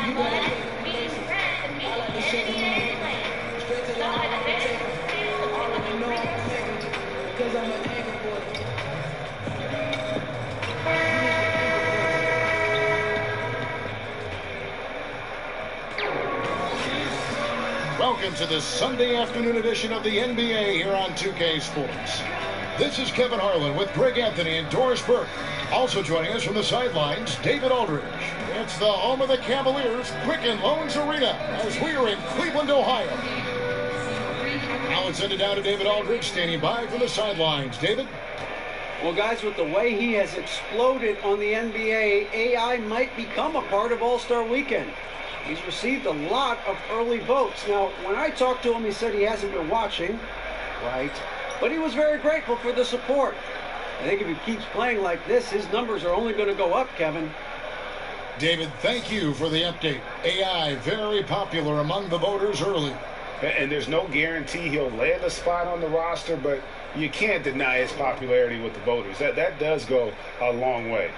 Welcome to the Sunday afternoon edition of the NBA here on 2K Sports. This is Kevin Harlan with Greg Anthony and Doris Burke. Also joining us from the sidelines, David Aldridge. It's the home of the Cavaliers, Quicken Loans Arena, as we are in Cleveland, Ohio. Now let's send it down to David Aldridge, standing by from the sidelines. David? Well, guys, with the way he has exploded on the NBA, AI might become a part of All-Star Weekend. He's received a lot of early votes. Now, when I talked to him, he said he hasn't been watching, right? But he was very grateful for the support. I think if he keeps playing like this, his numbers are only going to go up, Kevin. David, thank you for the update. AI, very popular among the voters early. And there's no guarantee he'll land a spot on the roster, but you can't deny his popularity with the voters. That does go a long way.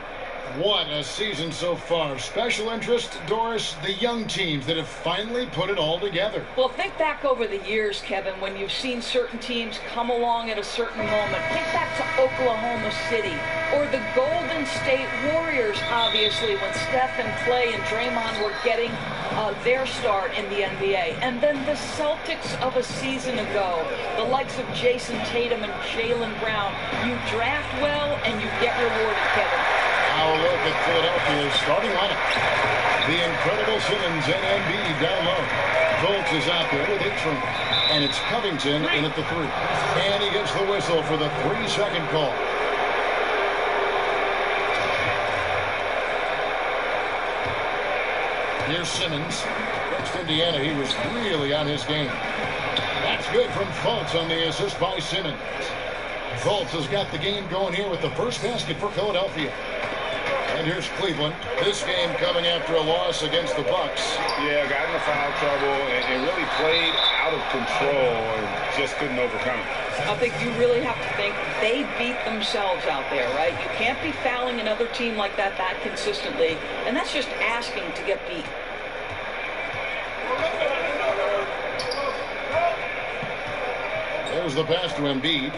What a season so far. Special interest, Doris, the young teams that have finally put it all together. Well, think back over the years, Kevin, when you've seen certain teams come along at a certain moment. Think back to Oklahoma City or the Golden State Warriors, obviously, when Steph and Clay and Draymond were getting their start in the NBA. And then the Celtics of a season ago, the likes of Jason Tatum and Jaylen Brown. You draft well and you get rewarded, Kevin. Now a look at Philadelphia's starting lineup. The incredible Simmons and Embiid down low. Fultz is out there with A-Train. And it's Covington in at the 3. And he gets the whistle for the 3-second call. Here's Simmons. Against Indiana, he was really on his game. That's good from Fultz on the assist by Simmons. Fultz has got the game going here with the first basket for Philadelphia. And here's Cleveland. This game coming after a loss against the Bucks. Yeah, got into foul trouble and really played out of control and just couldn't overcome it. I think you really have to think they beat themselves out there, right? You can't be fouling another team like that consistently, and that's just asking to get beat. There's the pass to Embiid.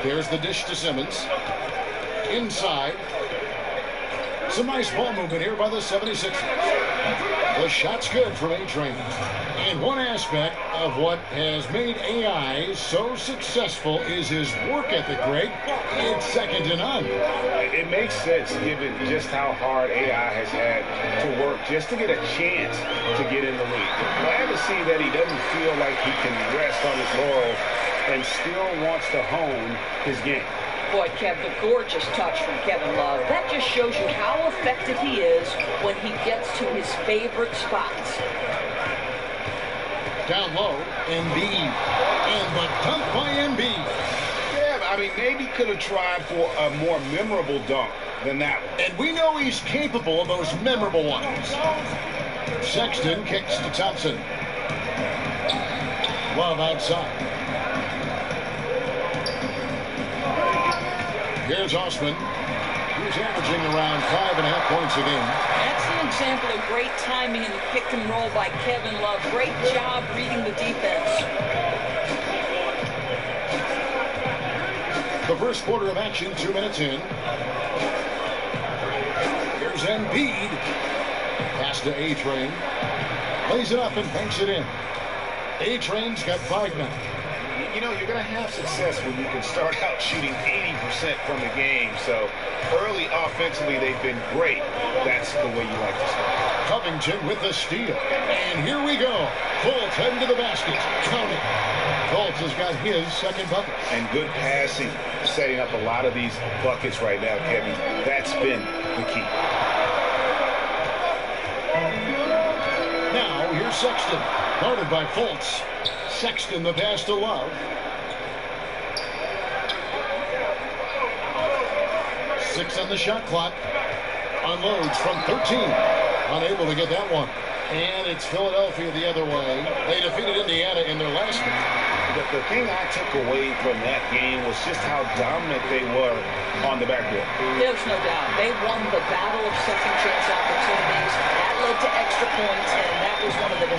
There's the dish to Simmons. Inside. Some nice ball movement here by the 76ers. The shot's good from A-Train. And one aspect of what has made AI so successful is his work ethic, Greg. It's second to none. It makes sense given just how hard AI has had to work just to get a chance to get in the league. Glad to see that he doesn't feel like he can rest on his laurels and still wants to hone his game. Boy, Kev, the gorgeous touch from Kevin Love. That just shows you how effective he is when he gets to his favorite spots. Down low, Embiid. And the dunk by Embiid. Yeah, I mean, maybe could have tried for a more memorable dunk than that one. And we know he's capable of those memorable ones. Sexton kicks to Thompson. Love outside. Here's Osman, who's averaging around 5.5 points a game. That's an example of great timing in the pick and roll by Kevin Love. Great job reading the defense. The first quarter of action, 2 minutes in. Here's Embiid. Pass to A-Train. Lays it up and banks it in. A-Train's got 5 now. You know, you're going to have success when you can start out shooting 80% from the game. So early offensively, they've been great. That's the way you like to start. Covington with the steal. And here we go. Fultz heading to the basket. Count it. Fultz has got his second bucket. And good passing, setting up a lot of these buckets right now, Kevin. That's been the key. Now, here's Sexton. Guarded by Fultz. Sexton, the pass to Love. Six on the shot clock. Unloads from 13. Unable to get that one. And it's Philadelphia the other way. They defeated Indiana in their last game. The thing I took away from that game was just how dominant they were on the backcourt. There's no doubt. They won the battle of second chance opportunities. That led to extra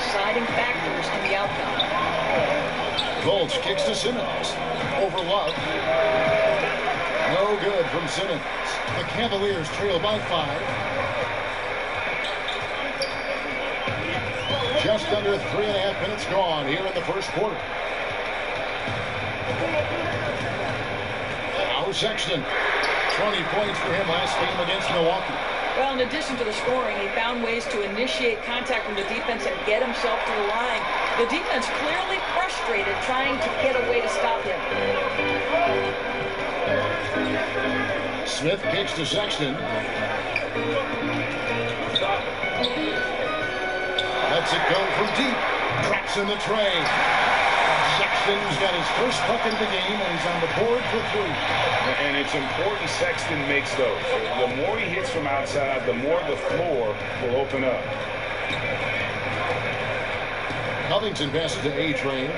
deciding factors in the outcome. Colts kicks to Simmons. Over Love. No good from Simmons. The Cavaliers trail by 5. Just under 3.5 minutes gone here in the first quarter. Now Sexton. 20 points for him last game against Milwaukee. Well, in addition to the scoring, he found ways to initiate contact from the defense and get himself to the line. The defense clearly frustrated, trying to get a way to stop him. Smith kicks to Sexton. Lets it go from deep. Drops in the tray. Sexton's got his first bucket of the game, and he's on the board for 3. And it's important Sexton makes those. The more he hits from outside, the more the floor will open up. Covington passes to A-Train.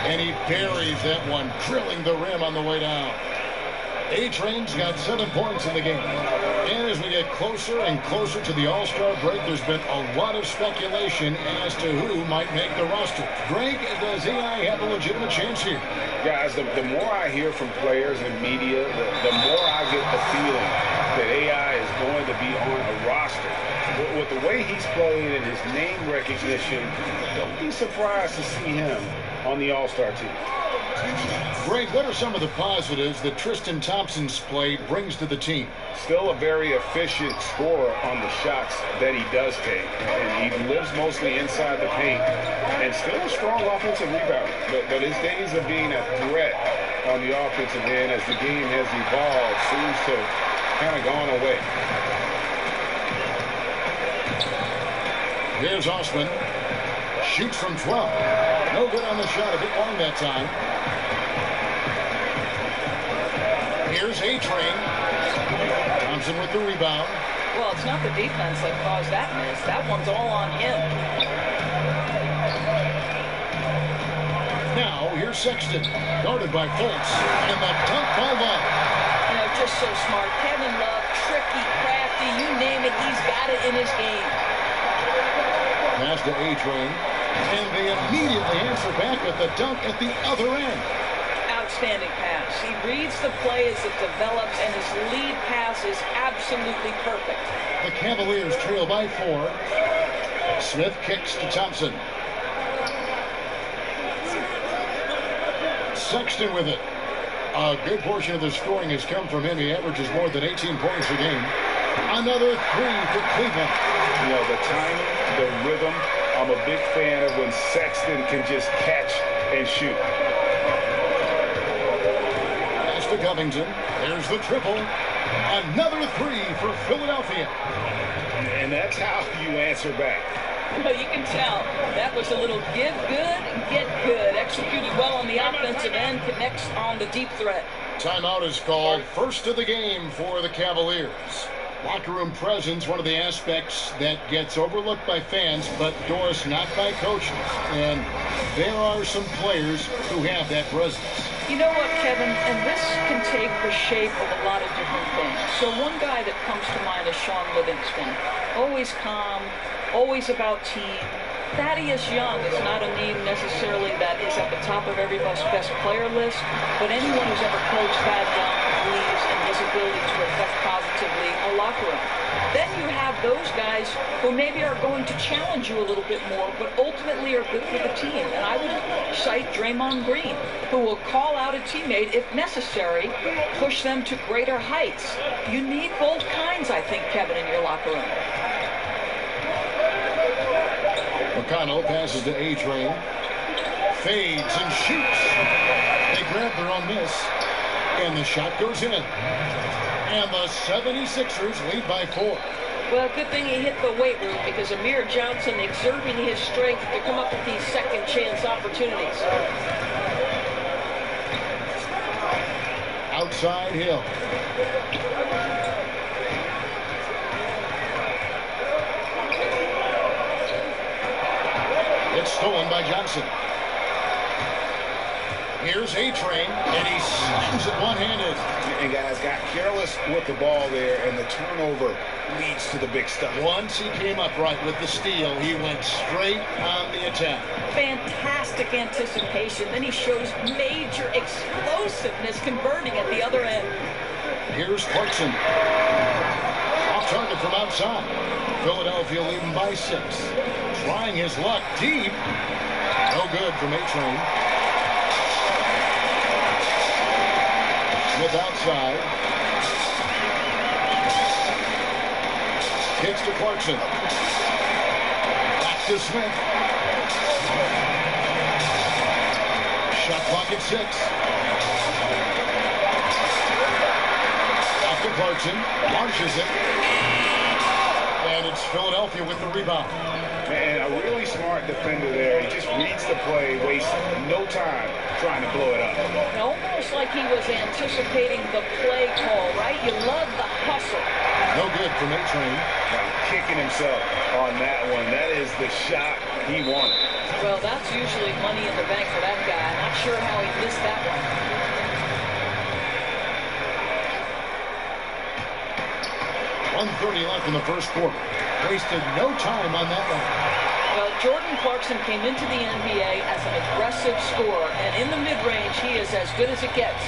And he buries that one, drilling the rim on the way down. A-Train's got 7 points in the game. And as we get closer and closer to the All-Star break, there's been a lot of speculation as to who might make the roster. Greg, does AI have a legitimate chance here? Guys, the more I hear from players and media, the more I get the feeling that AI is going to be on a roster. With the way he's playing and his name recognition, don't be surprised to see him on the All-Star team. Greg, what are some of the positives that Tristan Thompson's play brings to the team? Still a very efficient scorer on the shots that he does take. And he lives mostly inside the paint. And still a strong offensive rebounder. But his days of being a threat on the offensive end as the game has evolved seems to have kind of gone away. Here's Osman. Shoots from 12. No good on the shot. A bit long that time. Here's A-Train. Thompson with the rebound. Well, it's not the defense that caused that miss. That one's all on him. Now, here's Sexton. Guarded by Fultz. And the dunk by Love. You know, just so smart. Kevin Love, tricky, crafty, you name it, he's got it in his game. Pass to A-Train. And they immediately answer back with the dunk at the other end. Outstanding pass. He reads the play as it develops, and his lead pass is absolutely perfect. The Cavaliers trail by 4. Smith kicks to Thompson. Sexton with it. A good portion of the scoring has come from him. He averages more than 18 points a game. Another 3 for Cleveland. You know, the timing, the rhythm. I'm a big fan of when Sexton can just catch and shoot. Pass to Covington. There's the triple. Another 3 for Philadelphia. And that's how you answer back. Well, you can tell that was a little give good, get good. Executed well on the offensive end, connects on the deep threat. Timeout is called. First of the game for the Cavaliers. Locker room presence, one of the aspects that gets overlooked by fans, but Doris, not by coaches. And there are some players who have that presence. You know what, Kevin? And this can take the shape of a lot of different things. So one guy that comes to mind is Sean Livingston. Always calm, always about team. Thaddeus Young is not a name necessarily that is at the top of everybody's best player list, but anyone who's ever coached Thad Young believes in his ability to affect positively a locker room. Then you have those guys who maybe are going to challenge you a little bit more, but ultimately are good for the team. And I would cite Draymond Green, who will call out a teammate if necessary, push them to greater heights. You need both kinds, I think, Kevin, in your locker room. McConnell passes to A-Train. Fades and shoots. They grab their own miss. And the shot goes in. And the 76ers lead by 4. Well, good thing he hit the weight room because Amir Johnson exerting his strength to come up with these second chance opportunities. Outside Hill. It's stolen by Johnson. Here's A-Train, and he slams it one-handed. And guys got careless with the ball there, and the turnover leads to the big stuff. Once he came upright with the steal, he went straight on the attack. Fantastic anticipation. Then he shows major explosiveness converting at the other end. Here's Clarkson. Off target from outside. Philadelphia leading by 6. Trying his luck deep. No good from A-Train. Smith outside. Kicks to Clarkson. Back to Smith. Shot clock at 6. Back to Clarkson. Launches it. And it's Philadelphia with the rebound. And a really smart defender there. He just reads the play, wastes no time trying to blow it up. Almost like he was anticipating the play call, right? You love the hustle. No good from A-Train. Kicking himself on that one. That is the shot he wanted. Well, that's usually money in the bank for that guy. Not sure how he missed that one. 1:30 left in the first quarter. Wasted no time on that one. Well, Jordan Clarkson came into the NBA as an aggressive scorer, and in the mid-range, he is as good as it gets.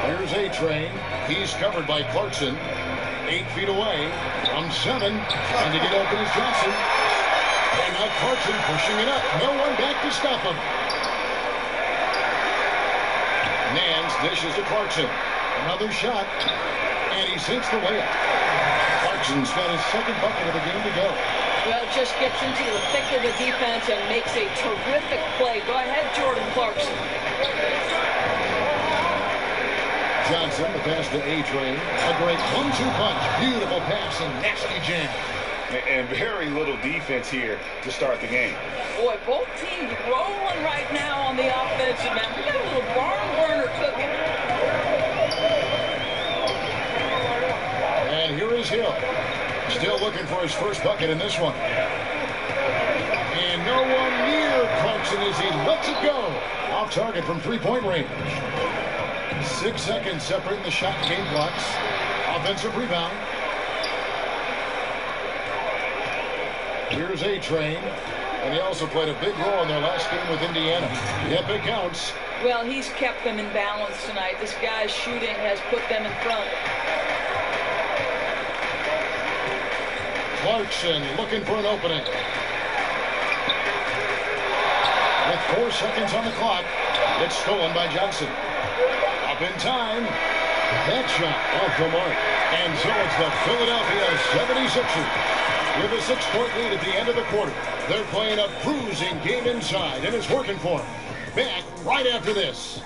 Here's A-Train. He's covered by Clarkson. 8 feet away from 7. Trying to get open is Johnson. And now Clarkson pushing it up. No one back to stop him. Nance dishes to Clarkson. Another shot. And he sinks the layup. Clarkson's got his second bucket of the game to go. Well, just gets into the thick of the defense and makes a terrific play. Go ahead, Jordan Clarkson. Johnson, the pass to A-Train. A great 1-2 punch. Beautiful pass and nasty jam. And very little defense here to start the game. Boy, both teams rolling right now on the offensive end. We got a little barn burner cooking. And here is Hill. Still looking for his first bucket in this one. And no one near Clarkson as he lets it go. Off target from three-point range. 6 seconds separating the shot and game clocks. Offensive rebound. Here's A-Train. And he also played a big role in their last game with Indiana. Yep, it counts. Well, he's kept them in balance tonight. This guy's shooting has put them in front. Clarkson looking for an opening. With 4 seconds on the clock, it's stolen by Johnson. Up in time. That shot off the mark. And so it's the Philadelphia 76ers. With a 6-point lead at the end of the quarter. They're playing a bruising game inside, and it's working for them. Back right after this.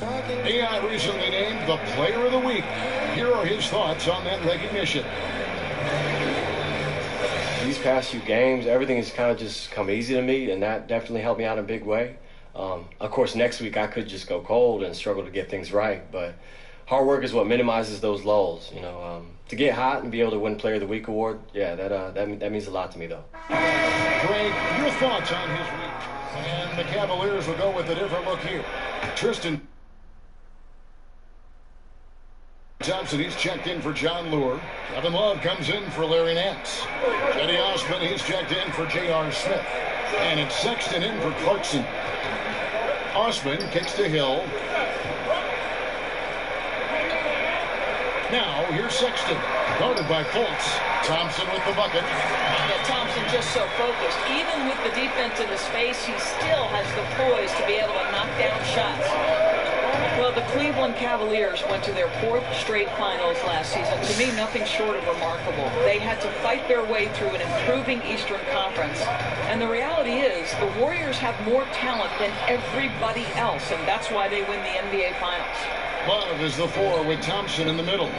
AI recently named the Player of the Week. Here are his thoughts on that recognition. These past few games, everything has kind of just come easy to me, and that definitely helped me out in a big way. Of course, next week I could just go cold and struggle to get things right, but hard work is what minimizes those lulls. You know, to get hot and be able to win Player of the Week award, yeah, that means a lot to me, though. Greg, your thoughts on his week? And the Cavaliers will go with a different look here. Tristan Thompson, he's checked in for John Lure. Kevin Love comes in for Larry Nance. Eddie Osman, he's checked in for J.R. Smith. And it's Sexton in for Clarkson. Osman kicks to Hill. Now, here's Sexton, guarded by Fultz. Thompson with the bucket. Yeah, Thompson just so focused. Even with the defense in his face, he still has the poise to be able to knock down shots. Well, the Cleveland Cavaliers went to their 4th straight finals last season. To me, nothing short of remarkable. They had to fight their way through an improving Eastern Conference. And the reality is, the Warriors have more talent than everybody else, and that's why they win the NBA Finals. Love is the 4 with Thompson in the middle.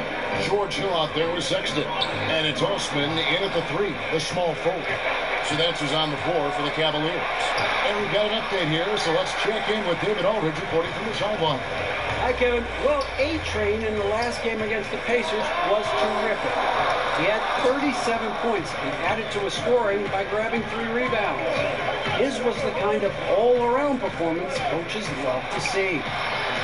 George Hill out there with Sexton. And it's Osman in at the 3, the small forward. So that's who's on the floor for the Cavaliers. And we've got an update here, so let's check in with David Aldridge reporting from the sideline. Hi, Kevin. Well, A-Train in the last game against the Pacers was terrific. He had 37 points and added to his scoring by grabbing 3 rebounds. His was the kind of all-around performance coaches love to see.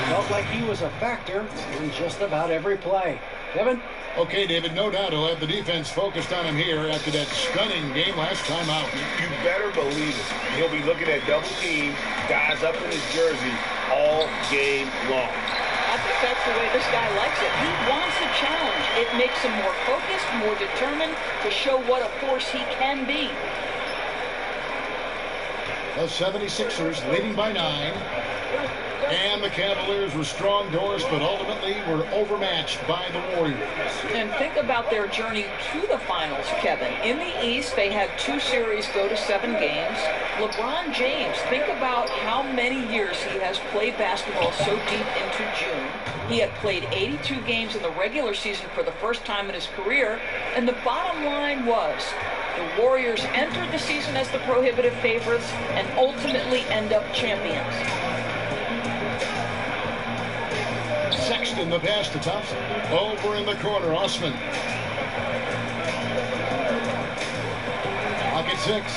Felt like he was a factor in just about every play. Kevin? Okay, David, no doubt he'll have the defense focused on him here after that stunning game last time out. You better believe it. He'll be looking at double team, guys up in his jersey all game long. I think that's the way this guy likes it. He wants a challenge. It makes him more focused, more determined to show what a force he can be. The 76ers leading by 9. And the Cavaliers were strong doors, but ultimately were overmatched by the Warriors. And think about their journey to the finals, Kevin. In the East, they had 2 series go to 7 games. LeBron James, think about how many years he has played basketball so deep into June. He had played 82 games in the regular season for the first time in his career. And the bottom line was, the Warriors entered the season as the prohibitive favorites and ultimately end up champions. Sexton, the pass to Thompson. Over in the corner, Osman. Clock at 6.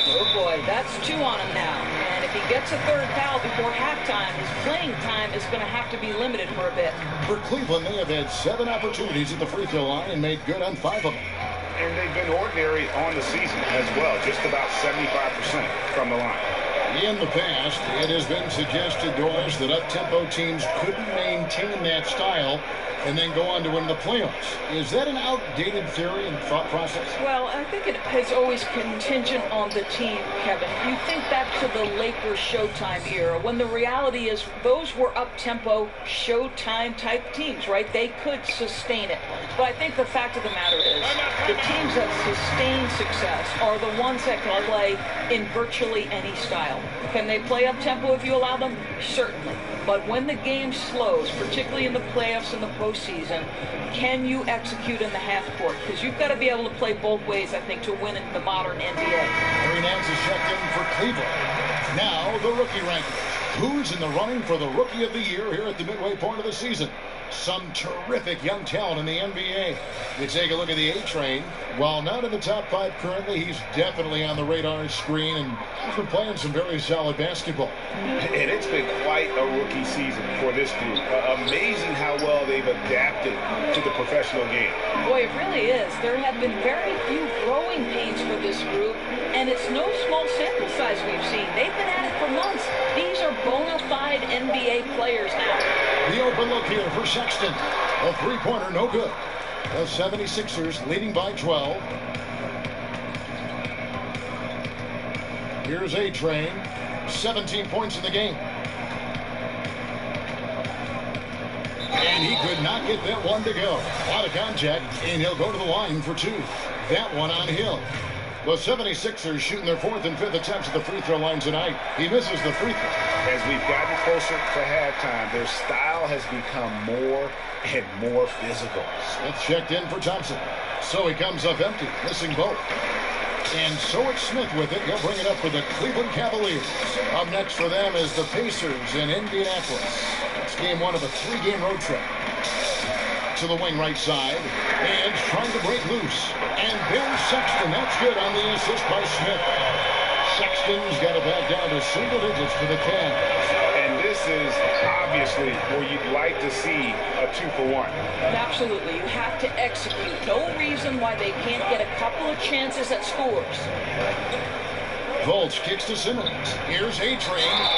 Oh boy, that's 2 on him now. And if he gets a 3rd foul before halftime, his playing time is going to have to be limited for a bit. For Cleveland, they have had 7 opportunities at the free throw line and made good on 5 of them. And they've been ordinary on the season as well, just about 75% from the line. In the past, it has been suggested to us that up-tempo teams couldn't maintain that style and then go on to win the playoffs. Is that an outdated theory and thought process? Well, I think it is always contingent on the team, Kevin. You think back to the Lakers Showtime era, when the reality is those were up-tempo, Showtime-type teams, right? They could sustain it. But I think the fact of the matter is the teams that sustain success are the ones that can play in virtually any style. Can they play up-tempo if you allow them? Certainly. But when the game slows, particularly in the playoffs and the postseason, can you execute in the half court? Because you've got to be able to play both ways, I think, to win in the modern NBA. Harry Nance is checked in for Cleveland. Now, the rookie rankings. Who's in the running for the Rookie of the Year here at the midway point of the season? Some terrific young talent in the NBA. You take a look at the A-Train. While not in the top 5 currently, he's definitely on the radar screen, and he's been playing some very solid basketball. And it's been quite a rookie season for this group. Amazing how well they've adapted to the professional game. Boy, it really is. There have been very few growing pains for this group, and it's no small sample size we've seen. They've been at it for months. These are bona fide NBA players now. The open look here for Sexton. A 3-pointer, no good. The 76ers leading by 12. Here's A-Train. 17 points in the game. And he could not get that one to go. Out of contact, and he'll go to the line for 2. That one on Hill. The 76ers shooting their 4th and 5th attempts at the free throw line tonight. He misses the free throw. As we've gotten closer to halftime, their style has become more and more physical. Smith checked in for Thompson. So he comes up empty, missing both. And so it's Smith with it. He'll bring it up for the Cleveland Cavaliers. Up next for them is the Pacers in Indianapolis. It's game 1 of a 3-game road trip. To the wing right side. And trying to break loose. And there's Sexton. That's good on the assist by Smith. Sexton's got it back down to single digits for the Cavs. And this is obviously where you'd like to see a 2-for-1. Absolutely. You have to execute. No reason why they can't get a couple of chances at scores. Fultz kicks to Simmons. Here's A-Train.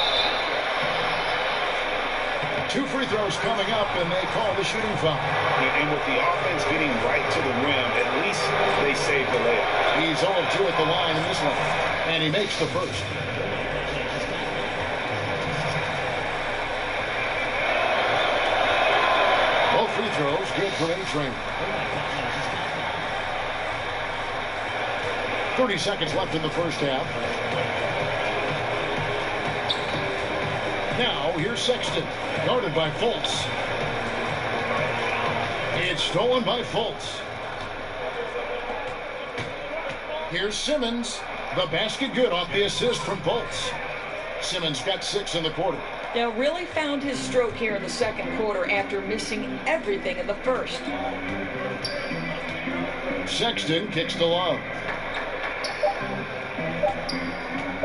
2 free throws coming up, and they call the shooting foul. And with the offense getting right to the rim, at least they saved the layup. He's 0-2 at the line in this one, and he makes the first. Both free throws good for A-Train. 30 seconds left in the first half. Now, here's Sexton, guarded by Fultz. It's stolen by Fultz. Here's Simmons. The basket good off the assist from Fultz. Simmons got 6 in the quarter. Now, really found his stroke here in the second quarter after missing everything in the first. Sexton kicks to Love.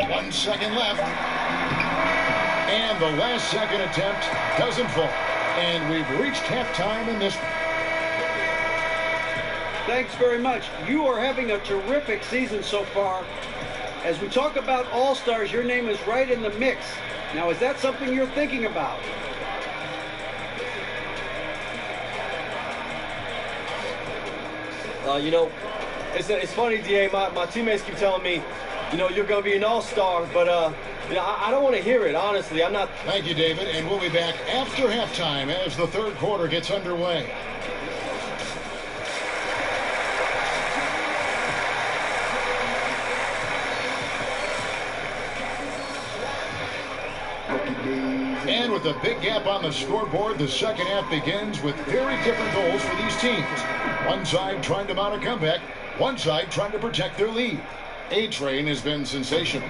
1 second left. And the last second attempt doesn't fall. And we've reached halftime in this. Thanks very much. You are having a terrific season so far. As we talk about All-Stars, your name is right in the mix. Now, is that something you're thinking about? You know, it's funny, DA. My teammates keep telling me, you know, you're going to be an all-star, but, you know, I don't want to hear it, honestly. I'm not. Thank you, David, and we'll be back after halftime as the third quarter gets underway. And with a big gap on the scoreboard, the second half begins with very different goals for these teams. One side trying to mount a comeback, one side trying to protect their lead. A-Train has been sensational.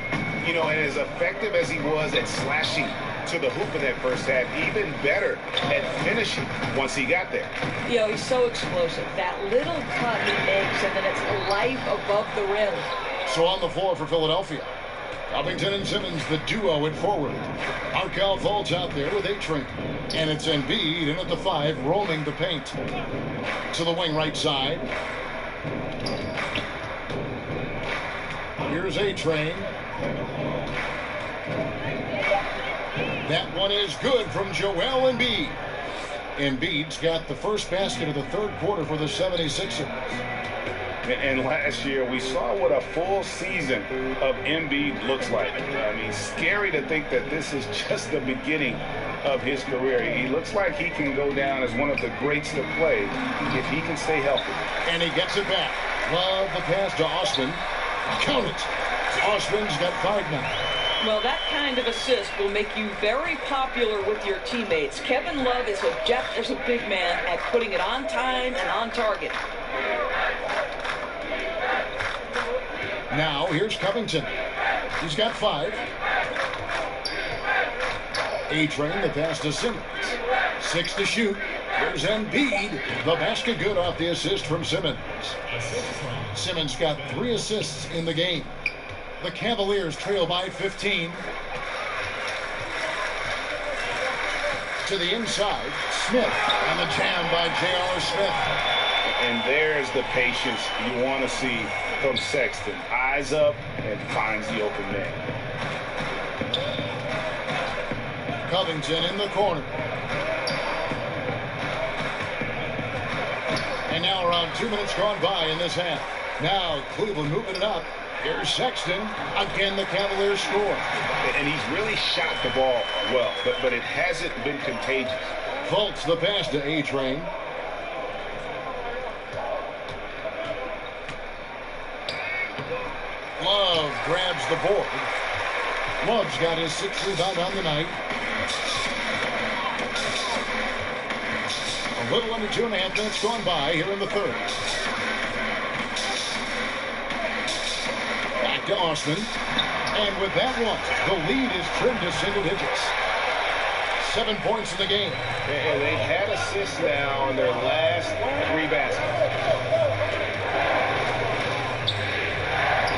You know, and as effective as he was at slashing to the hoop in that first half, even better at finishing once he got there. You know, he's so explosive. That little cut he makes, and then it's life above the rim. So on the floor for Philadelphia, Covington and Simmons, the duo at forward. Markelle Fultz out there with A-Train. And it's Embiid in at the 5, roaming the paint. To the wing right side. Here's A-Train. That one is good from Joel Embiid. Embiid's got the first basket of the third quarter for the 76ers. And last year, we saw what a full season of Embiid looks like. I mean, scary to think that this is just the beginning of his career. He looks like he can go down as one of the greats to play if he can stay healthy. And he gets it back. Love the pass to Osman. Count it. Osman's got 5 now. Well, that kind of assist will make you very popular with your teammates. Kevin Love is adept as a big man at putting it on time and on target. Now, here's Covington. He's got 5. A-Train, the pass to Simmons. 6 to shoot. Here's Embiid. The basket good off the assist from Simmons. Simmons got 3 assists in the game. The Cavaliers trail by 15. To the inside. Smith. And the jam by J.R. Smith. And there's the patience you want to see from Sexton. Eyes up and finds the open man. Covington in the corner. And now around 2 minutes gone by in this half. Now Cleveland moving it up. Here's Sexton. Again, the Cavaliers score. And he's really shot the ball well, but it hasn't been contagious. Fultz the pass to A-Train. Love grabs the board. Love's got his 6th rebound on the night. A little under 2.5 minutes gone by here in the third. Back to Osman. And with that one, the lead is trimmed to single digits. 7 points in the game. And they've had assists now on their last 3 baskets.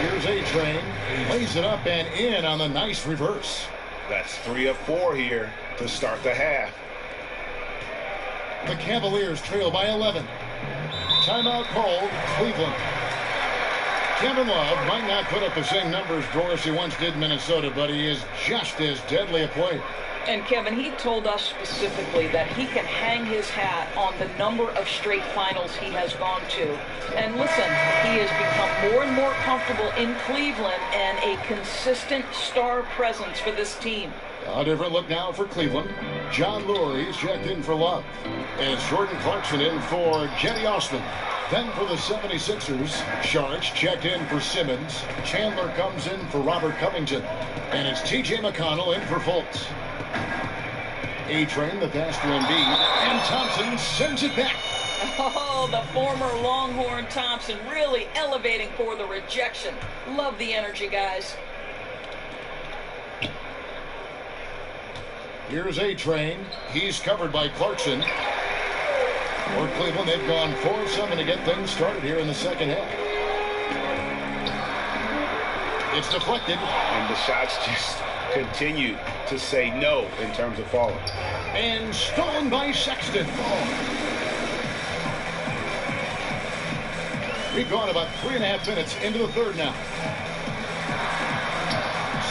Here's A-Train. He lays it up and in on the nice reverse. That's 3 of 4 here to start the half. The Cavaliers trail by 11. Timeout called, Cleveland. Kevin Love might not put up the same numbers, Doris, he once did in Minnesota, but he is just as deadly a player. And Kevin, he told us specifically that he can hang his hat on the number of straight finals he has gone to. And listen, he has become more and more comfortable in Cleveland and a consistent star presence for this team. A different look now for Cleveland. John Lurie's checked in for Love. And Jordan Clarkson in for Jetty Osman. Then for the 76ers, Sharks checked in for Simmons. Chandler comes in for Robert Covington. And it's T.J. McConnell in for Fultz. A-Train, the pass to Embiid. And Thompson sends it back. Oh, the former Longhorn Thompson really elevating for the rejection. Love the energy, guys. Here's A-Train. He's covered by Clarkson. For Cleveland, they've gone 4 of 7 to get things started here in the second half. It's deflected. And the shots just continue to say no in terms of falling. And stolen by Sexton. We've gone about 3.5 minutes into the third now.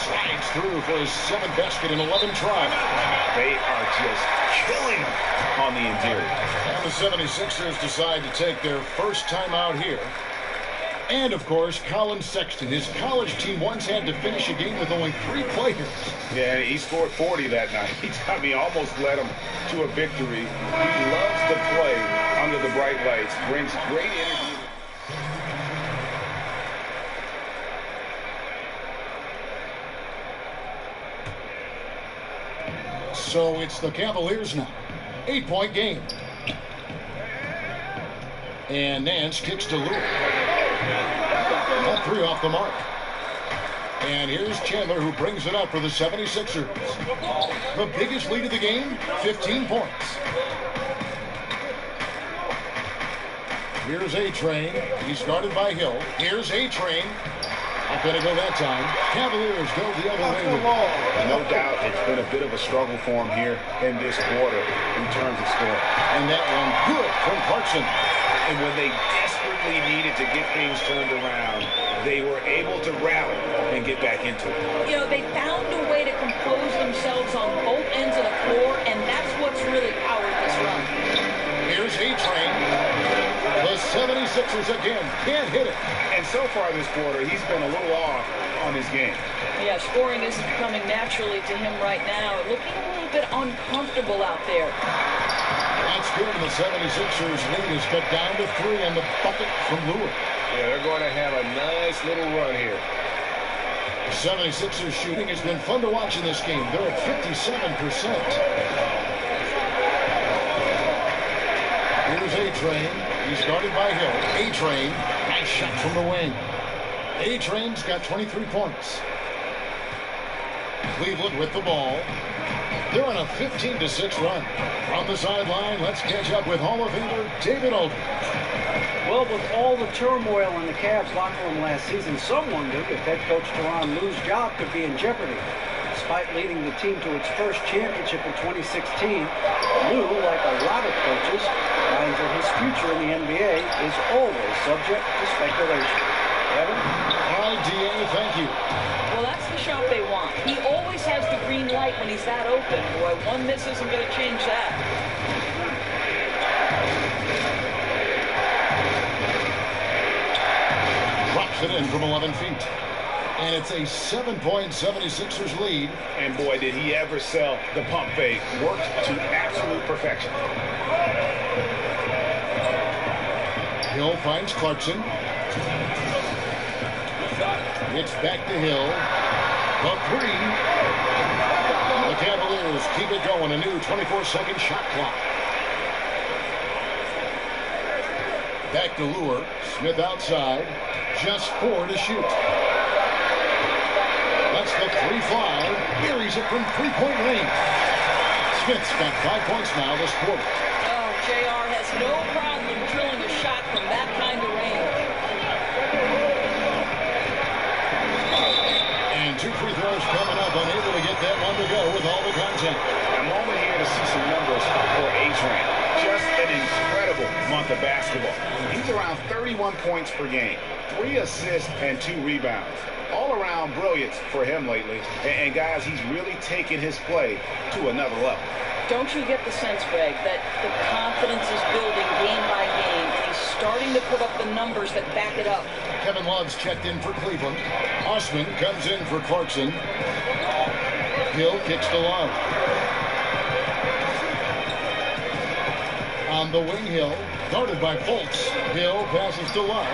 Slides through for his 7th basket in 11 tries. They are just killing him on the interior. And the 76ers decide to take their first time out here. And, of course, Colin Sexton. His college team once had to finish a game with only 3 players. Yeah, he scored 40 that night. Almost led him to a victory. He loves to play under the bright lights. Brings great energy. So it's the Cavaliers now. 8-point game. And Nance kicks to Lou. That 3 off the mark. And here's Chandler, who brings it up for the 76ers. The biggest lead of the game, 15 points. Here's A-Train. He's guarded by Hill. Here's A-Train. Not going to go that time. Cavaliers go the other way with the ball. No doubt it's been a bit of a struggle for him here in this quarter in terms of scoring. And that one good from Clarkson. And when they desperately needed to get things turned around, they were able to rally and get back into it. You know, they found a way to compose themselves on both ends of the floor, and that's what's really powered this run. Here's A-Train. The 76ers again can't hit it. And so far this quarter, he's been a little off on his game. Yeah, scoring isn't coming naturally to him right now. Looking a little bit uncomfortable out there. That's good. The 76ers lead is cut down to 3 and the bucket from Lewis. Yeah, they're going to have a nice little run here. The 76ers shooting has been fun to watch in this game. They're at 57%. Here's A-Train. He's guarded by Hill. A-Train. Nice shot from the wing. A-Train's got 23 points. Cleveland with the ball. They're on a 15-6 run. From the sideline, let's catch up with Hall of Famer David Aldridge. Well, with all the turmoil in the Cavs locker room last season, some wondered if head coach Tyronn Lue's job could be in jeopardy. Despite leading the team to its first championship in 2016, Lue, like a lot of coaches, finds that his future in the NBA is always subject to speculation. Evan? Hi, DA, thank you. Well, that's the shot they want. He always has the green light when he's that open. Boy, one miss isn't going to change that. Drops it in from 11 feet. And it's a 7-point 76ers lead. And boy, did he ever sell the pump fake. Worked to absolute perfection. Hill finds Clarkson. It's back to Hill. The 3. The Cavaliers keep it going. A new 24-second shot clock. Back to Lure. Smith outside. Just 4 to shoot. That's the 3-5. Buries it from 3-point range. Smith's got 5 points now this quarter. Oh, JR has no problem drilling a shot from that kind of range. And 2 free throws coming up. Unable to get that one to go with all the contact. A moment here to see some numbers for A-Train. Just an incredible month of basketball. He's around 31 points per game, 3 assists and 2 rebounds. All around brilliance for him lately. And guys, he's really taken his play to another level. Don't you get the sense, Greg, that the confidence is building game by game, and he's starting to put up the numbers that back it up? Kevin Love's checked in for Cleveland. Osman comes in for Clarkson. Hill kicks to Love. On the wing, Hill, guarded by Fultz. Hill passes to Love.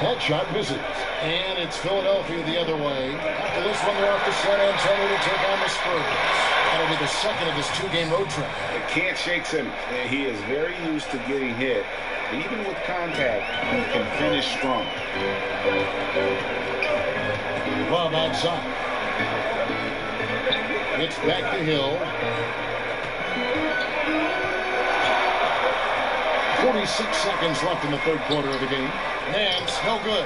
That shot misses. And it's Philadelphia the other way. After this one, they're off to San Antonio to take on the Spurs. That'll be the second of this two-game road trip. It can't shake him. He is very used to getting hit. Even with contact, he can finish strong. Love outside. It's back to Hill. 46 seconds left in the third quarter of the game. Nance, no good.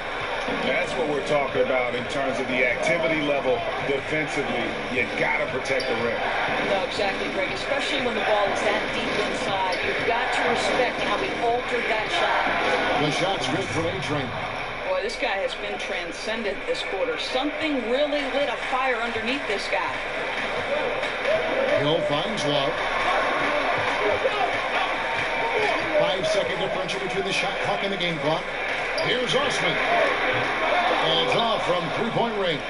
That's what we're talking about in terms of the activity level defensively. You got to protect the rim. No, exactly, Greg. Especially when the ball is that deep inside. You've got to respect how he altered that shot. The shot's good from A-Train. Boy, this guy has been transcendent this quarter. Something really lit a fire underneath this guy. Hill finds Love. 5-second differential between the shot clock and the game clock. Here's Osman. And it's off from three-point range.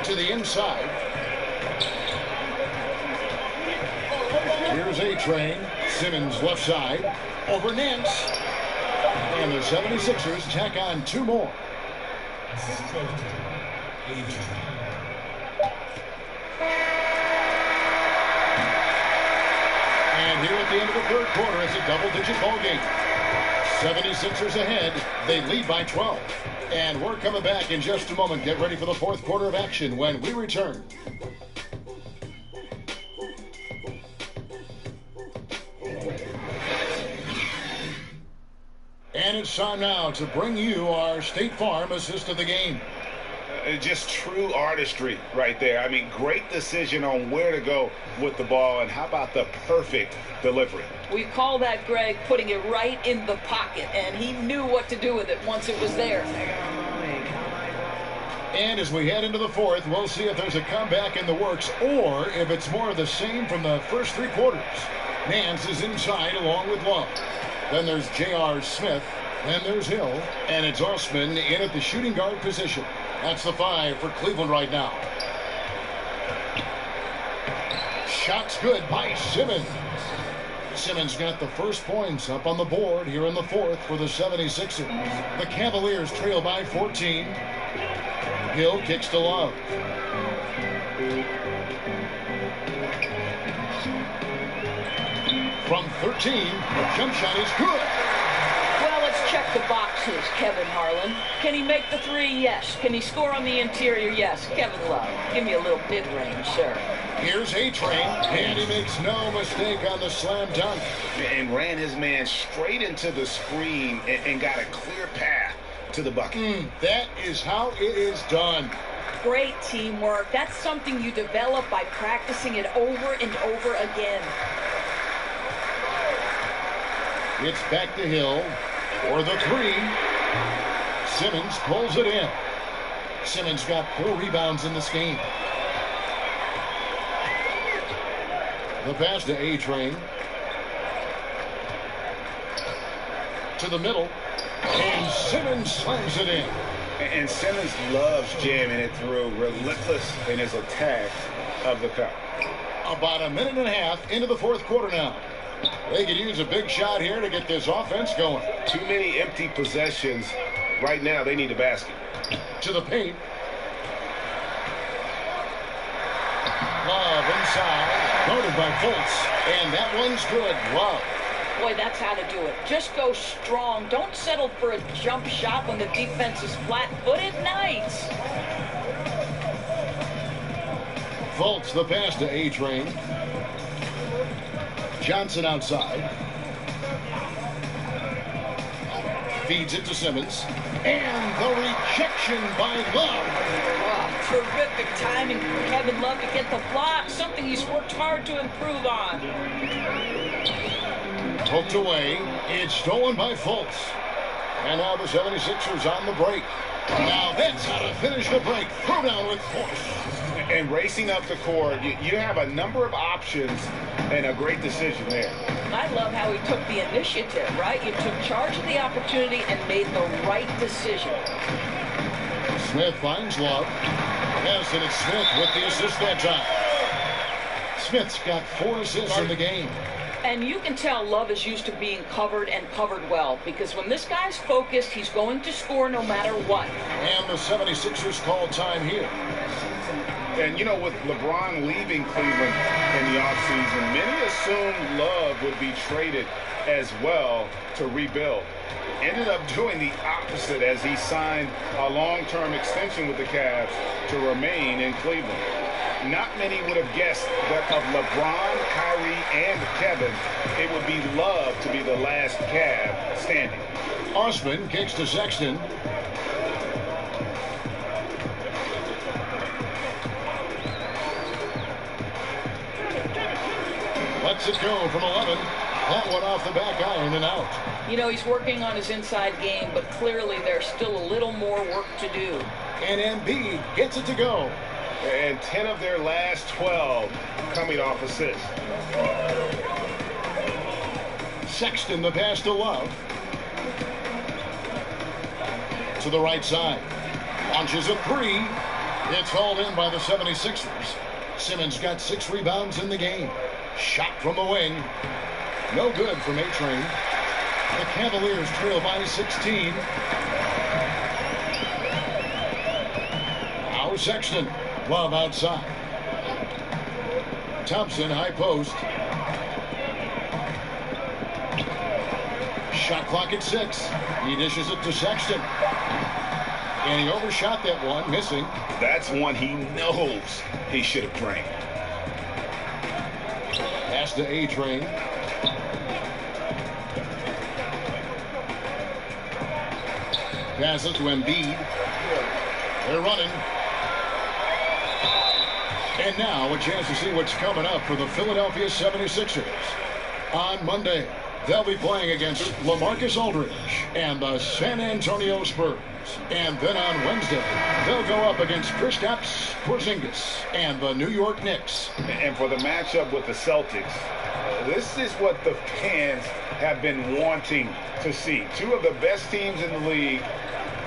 To the inside. Here's A-Train. Simmons left side. Over Nance. And the 76ers tack on two more. And here at the end of the third quarter, it's a double-digit ball game. 76ers ahead. They lead by 12. And we're coming back in just a moment. Get ready for the fourth quarter of action when we return. And it's time now to bring you our State Farm assist of the game. Just true artistry right there. I mean, great decision on where to go with the ball, and how about the perfect delivery? We call that, Greg, putting it right in the pocket, and he knew what to do with it once it was there. And as we head into the fourth, we'll see if there's a comeback in the works or if it's more of the same from the first three quarters. Nance is inside along with Love. Then there's J.R. Smith. Then there's Hill. And it's Osman in at the shooting guard position. That's the 5 for Cleveland right now. Shot's good by Simmons. Simmons got the first points up on the board here in the fourth for the 76ers. The Cavaliers trail by 14. Hill kicks to Love. From 13, the jump shot is good. Well, let's check the boxes, Kevin Harlan. Can he make the three? Yes. Can he score on the interior? Yes. Kevin Love, give me a little mid-range, sir. Here's A-Train, and he makes no mistake on the slam dunk. And ran his man straight into the screen and got a clear path to the bucket. That is how it is done. Great teamwork. That's something you develop by practicing it over and over again. It's back to Hill for the 3. Simmons pulls it in. Simmons got 4 rebounds in this game. The pass to A-Train. To the middle. And Simmons slams it in. And Simmons loves jamming it through, relentless in his attack of the cup. About a minute and a half into the fourth quarter now. They could use a big shot here to get this offense going. Too many empty possessions. Right now, they need a basket. To the paint. Love inside. Loaded by Fultz. And that one's good. Love. Boy, that's how to do it. Just go strong. Don't settle for a jump shot when the defense is flat-footed. Nice. Fultz the pass to A-Train. Johnson outside. Feeds it to Simmons. And the rejection by Love. Oh, terrific timing for Kevin Love to get the block. Something he's worked hard to improve on. Poked away. It's stolen by Fultz. And now the 76ers on the break. Now that's how to finish the break. Throw down with force. And racing up the court, you have a number of options and a great decision there. I love how he took the initiative, right? You took charge of the opportunity and made the right decision. Smith finds Love. Yes, and it's Smith with the assist that time. Smith's got 4 assists in the game. And you can tell Love is used to being covered and covered well, because when this guy's focused, he's going to score no matter what. And the 76ers call time here. And, you know, with LeBron leaving Cleveland in the offseason, many assumed Love would be traded as well to rebuild. Ended up doing the opposite as he signed a long-term extension with the Cavs to remain in Cleveland. Not many would have guessed that of LeBron, Kyrie, and Kevin, it would be Love to be the last Cav standing. Osman kicks to Sexton. Lets it go from 11. That one off the back iron and out. You know, he's working on his inside game, but clearly there's still a little more work to do. And Embiid gets it to go. And 10 of their last 12 coming off assists. Sexton, the pass to Love. To the right side. Launches a three. It's hauled in by the 76ers. Simmons got 6 rebounds in the game. Shot from the wing. No good from A-Train. The Cavaliers trail by 16. Now Sexton. Love outside. Thompson, high post. Shot clock at 6. He dishes it to Sexton. And he overshot that one, missing. That's one he knows he should have drained. Pass to A-Train. Passes to Embiid. They're running. And now a chance to see what's coming up for the Philadelphia 76ers. On Monday, they'll be playing against LaMarcus Aldridge and the San Antonio Spurs. And then on Wednesday, they'll go up against Kristaps Porzingis and the New York Knicks. And for the matchup with the Celtics, this is what the fans have been wanting to see. Two of the best teams in the league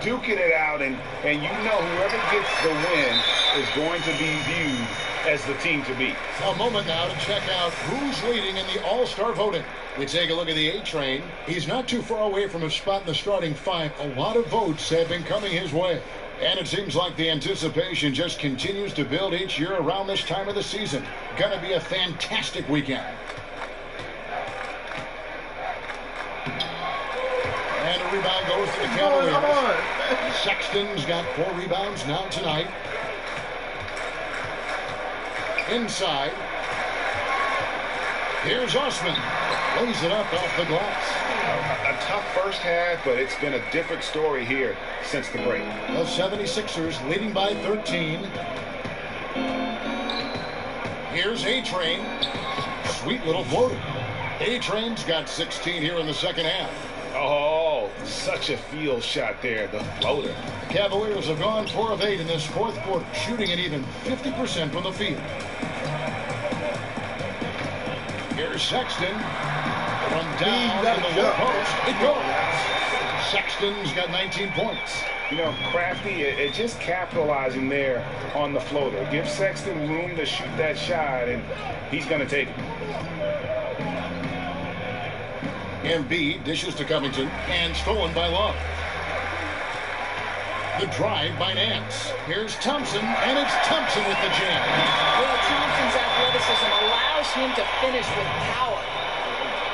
duking it out, and you know whoever gets the win is going to be viewed as the team to beat. A moment now to check out who's leading in the All-Star voting. We take a look at the A-Train. He's not too far away from a spot in the starting 5. A lot of votes have been coming his way. And it seems like the anticipation just continues to build each year around this time of the season. Gonna be a fantastic weekend. And a rebound goes to the Cavaliers. Sexton's got 4 rebounds now tonight. Inside. Here's Osman. Lays it up off the glass. A tough first half, but it's been a different story here since the break. The 76ers leading by 13. Here's A-Train. Sweet little floater. A-Train's got 16 here in the second half. Oh, such a field shot there, the floater. The Cavaliers have gone 4 of 8 in this fourth quarter, shooting at even 50% from the field. Here's Sexton. From down in the low post. It goes. Sexton's got 19 points. You know, Crafty, it just capitalizing there on the floater. Give Sexton room to shoot that shot, and he's going to take it. Embiid dishes to Covington and stolen by Love. The drive by Nance. Here's Thompson, and it's Thompson with the jam. Well, Thompson's athleticism allows him to finish with power.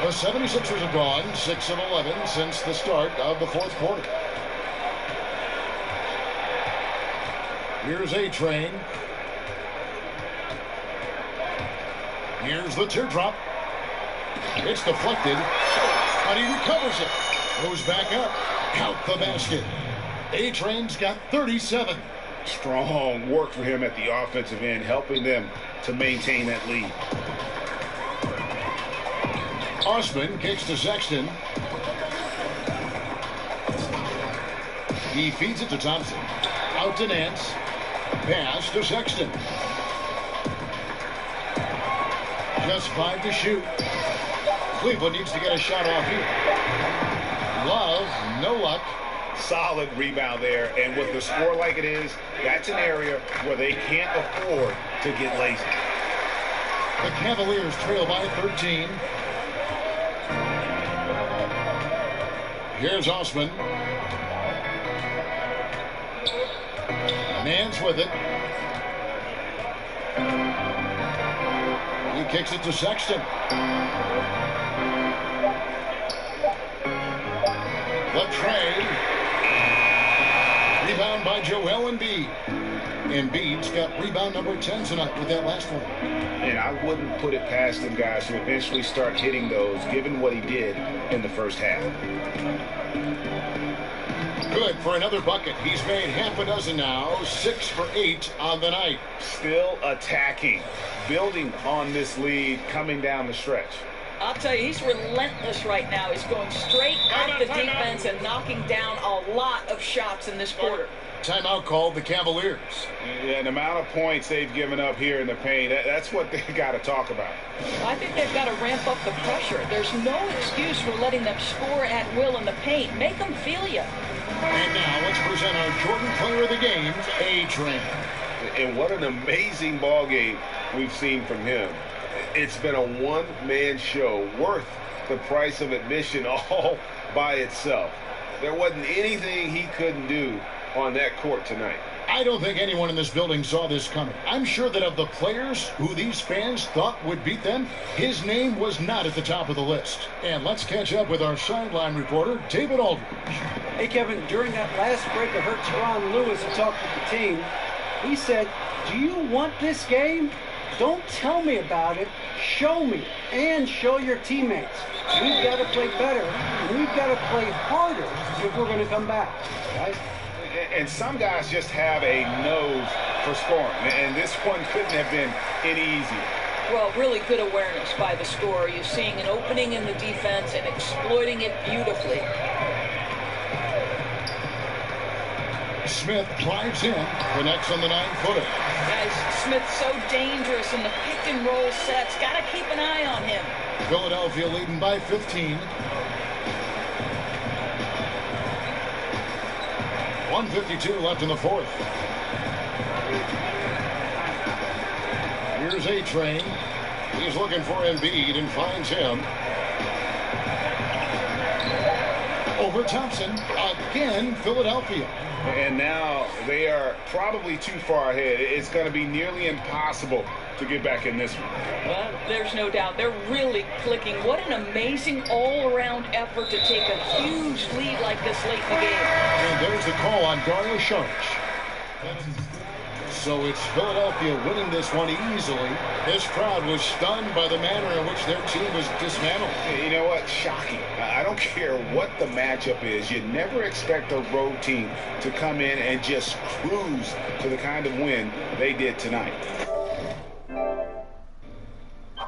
The 76ers have gone 6 of 11 since the start of the fourth quarter. Here's A-Train. Here's the teardrop. It's deflected, but he recovers it. Goes back up. Count the basket. A-Train's got 37. Strong work for him at the offensive end, helping them to maintain that lead. Osman kicks to Sexton. He feeds it to Thompson. Out to Nance. Pass to Sexton. Just 5 to shoot. Cleveland needs to get a shot off here. Love, no luck. Solid rebound there, and with the score like it is, that's an area where they can't afford to get lazy. The Cavaliers trail by 13. Here's Osman. Mans with it. He kicks it to Sexton. Latrey. Rebound by Joel Embiid. Embiid's got rebound number 10 tonight with that last one. And I wouldn't put it past him, guys, to eventually start hitting those, given what he did in the first half. Good for another bucket. He's made half a dozen now, 6 for 8 on the night. Still attacking, building on this lead coming down the stretch. I'll tell you, he's relentless right now. He's going straight at the defense and knocking down a lot of shots in this quarter. Timeout called the Cavaliers. Yeah, the amount of points they've given up here in the paint, that's what they got to talk about. I think they've got to ramp up the pressure. There's no excuse for letting them score at will in the paint. Make them feel you. And now let's present our Jordan Player of the Game, A-Train. And what an amazing ball game we've seen from him. It's been a one-man show worth the price of admission all by itself. There wasn't anything he couldn't do on that court tonight. I don't think anyone in this building saw this coming. I'm sure that of the players who these fans thought would beat them, his name was not at the top of the list. And let's catch up with our sideline reporter, David Aldridge. Hey, Kevin, during that last break, I heard Teron Lewis talk with the team. He said, do you want this game? Don't tell me about it. Show me and show your teammates. We've got to play better, and we've got to play harder if we're going to come back. Right? And some guys just have a nose for scoring, and this one couldn't have been any easier. Well, really good awareness by the scorer. You're seeing an opening in the defense and exploiting it beautifully. Smith drives in, connects on the 9-footer. Guys, Smith's so dangerous in the pick and roll sets. Got to keep an eye on him. Philadelphia leading by 15. 1:52 left in the fourth. Here's A-Train. He's looking for Embiid and finds him. Over Thompson. Again, Philadelphia. And now they are probably too far ahead. It's going to be nearly impossible to get back in this one. Well, there's no doubt. They're really clicking. What an amazing all-around effort to take a huge lead like this late in the game. And there's the call on Dario Saric. So it's Philadelphia winning this one easily. This crowd was stunned by the manner in which their team was dismantled. You know what? Shocking. I don't care what the matchup is. You never expect a road team to come in and just cruise to the kind of win they did tonight.